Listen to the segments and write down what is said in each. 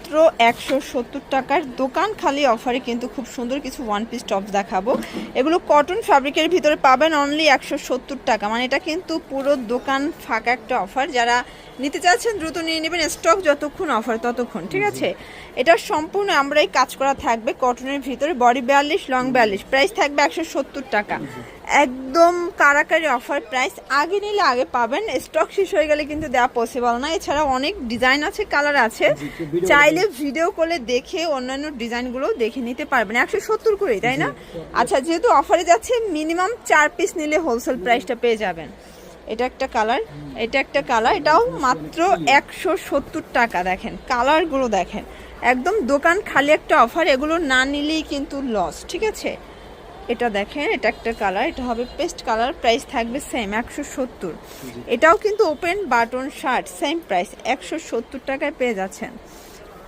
মাত্র 170 টাকার দোকান খালি অফারে কিন্তু খুব সুন্দর কিছু ওয়ান পিস টপ দেখাবো। এগুলো কটন ফ্যাব্রিকের ভিতরে পাবেন অনলি 170 টাকা। মানে এটা কিন্তু পুরো দোকান ফাঁকা একটা অফার। যারা নিতে চাচ্ছেন দ্রুত নিয়ে নেবেন, স্টক যতক্ষণ অফার ততক্ষণ, ঠিক আছে। এটা সম্পূর্ণ আমরাই কাজ করা থাকবে কটনের ভিতরে, বডি 42 লং 42, প্রাইস থাকবে 170 টাকা। একদম কারাকারি অফার প্রাইস, আগে নিলে আগে পাবেন, স্টক শেষ হয়ে গেলে কিন্তু দেওয়া পসিবল না। এছাড়া অনেক ডিজাইন আছে, কালার আছে, চাইলে ভিডিও কলে দেখে অন্যান্য ডিজাইনগুলো দেখে নিতে পারবেন। 170 করেই, তাই না? আচ্ছা, যেহেতু অফারে যাচ্ছে মিনিমাম 4 পিস নিলে হোলসেল প্রাইসটা পেয়ে যাবেন। এটা একটা কালার, এটা একটা কালার, এটাও মাত্র 170 টাকা। দেখেন কালারগুলো, দেখেন একদম দোকান খালি একটা অফার, এগুলো না নিলেই কিন্তু লস, ঠিক আছে। এটা দেখেন, এটা একটা কালার, এটা হবে পেস্ট কালার, প্রাইস থাকবে সেম 170। এটাও কিন্তু open button shirt, same price 170 টাকায় পেয়ে যাচ্ছেন।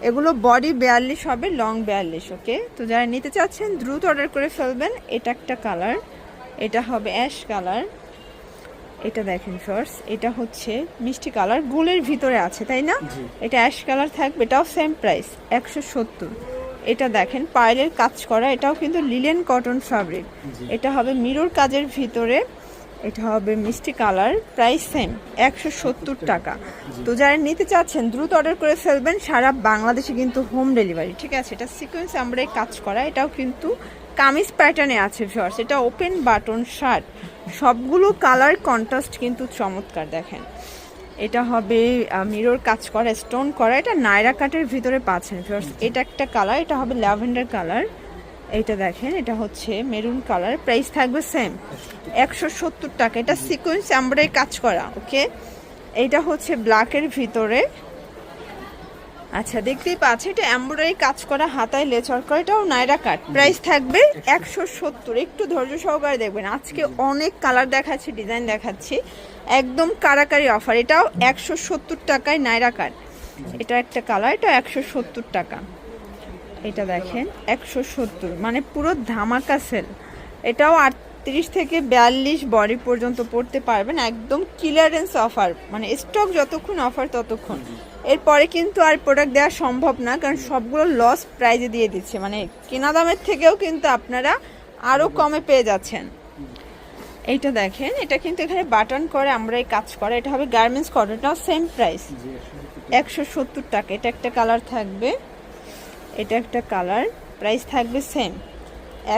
এগুলো বডি 42 হবে, লং 42। ওকে, তো যারা নিতে চাচ্ছেন দ্রুত অর্ডার করে ফেলবেন। এটা একটা কালার, এটা হবে অ্যাশ কালার, এটা দেখেন শর্টস, এটা হচ্ছে মিষ্টি কালার, গোলের ভিতরে আছে, তাই না? এটা অ্যাশ কালার থাকবে, এটাও সেম প্রাইস 170। এটা দেখেন পার্লের কাজ করা, এটাও কিন্তু লিলেন কটন ফ্যাব্রিক, এটা হবে মিরর কাজের ভিতরে, এটা হবে মিষ্টি কালার, প্রাইস সেম 170 টাকা। তো যারা নিতে চাচ্ছেন দ্রুত অর্ডার করে ফেলবেন, সারা বাংলাদেশে কিন্তু হোম ডেলিভারি, ঠিক আছে। এটা সিকোয়েন্স আমরাই কাজ করা, এটাও কিন্তু কামিজ প্যাটার্নে আছে ভিউয়ার্স। এটা ওপেন বাটন শার্ট, সবগুলো কালার কন্ট্রাস্ট কিন্তু চমৎকার। দেখেন এটা হবে মিরর কাজ করা, স্টোন করা, এটা নায়রা কাটের ভিতরে পাচ্ছেন ভিউয়ার্স। এটা একটা কালার, এটা হবে ল্যাভেন্ডার কালার, এইটা দেখেন, এটা হচ্ছে মেরুন কালার, প্রাইস থাকবে সেম 170 টাকা। এটা সিকোয়েন্স আমরাই কাজ করা। ওকে, এইটা হচ্ছে ব্ল্যাকের ভিতরে, আচ্ছা দেখতেই পাচ্ছি, এটা এমব্রয়ডারি কাজ করা, হাতায় লেচার করা, এটাও নায়রা কাট, প্রাইস থাকবে 170। একটু ধৈর্য সহকারে দেখবেন, আজকে অনেক কালার দেখাচ্ছি, ডিজাইন দেখাচ্ছি, একদম কারাকারি অফার। এটাও 170 টাকায় নায়রা কাট। এটা একটা কালার, এটা 170 টাকা। এটা দেখেন 170, মানে পুরো ধামাকা সেল। এটাও 38 থেকে 42 বডি পর্যন্ত পড়তে পারবেন, একদম ক্লিয়ারেন্স অফার, মানে স্টক যতক্ষণ অফার ততক্ষণ। এরপরে কিন্তু আর প্রোডাক্ট দেওয়া সম্ভব না, কারণ সবগুলো লস প্রাইজে দিয়ে দিচ্ছে, মানে কেনা দামের থেকেও কিন্তু আপনারা আরও কমে পেয়ে যাচ্ছেন। এইটা দেখেন, এটা কিন্তু এখানে বাটন করে আমরাই কাজ করা, এটা হবে গার্মেন্টস কটন, এটাও সেম প্রাইস 170 টাকা। এটা একটা কালার থাকবে, এটা একটা কালার, প্রাইস থাকবে সেম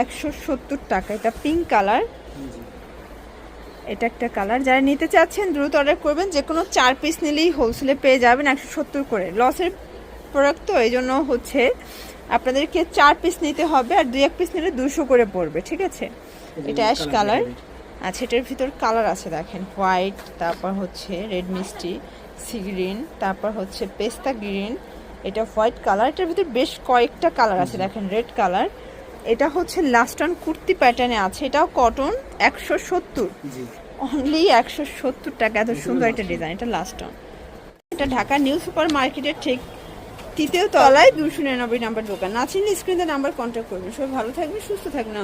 170 টাকা। এটা পিঙ্ক কালার, এটা একটা কালার। যারা নিতে চাচ্ছেন দ্রুত অর্ডার করবেন, যে কোনো 4 পিস নিলেই হোলসেলে পেয়ে যাবেন 170 করে। লসের প্রোডাক্ট তো, এই জন্য হচ্ছে আপনাদেরকে 4 পিস নিতে হবে, আর 2-1 পিস নিলে 200 করে পড়বে, ঠিক আছে। এটা অ্যাশ কালার, আচ্ছা এটার ভিতর কালার আছে দেখেন, হোয়াইট, তারপর হচ্ছে রেড মিষ্টি, সি গ্রিন, তারপর হচ্ছে পেস্তা গ্রিন, এটা হোয়াইট কালার, এটার ভিতর বেশ কয়েকটা কালার আছে দেখেন, রেড কালার। এটা হচ্ছে লাস্ট অন কুর্তি প্যাটার্নে আছে, এটাও কটন, 170, অনলি 170 টাকা। এত সুন্দর একটা ডিজাইন, এটা লাস্ট অন। এটা ঢাকা নিউ সুপার মার্কেটের ঠিক 3য় তলায় 299 নাম্বার দোকান। না চিনলে স্ক্রিনে নাম্বার কন্ট্যাক্ট করবেন। সবাই ভালো থাকবেন, সুস্থ থাকবেন।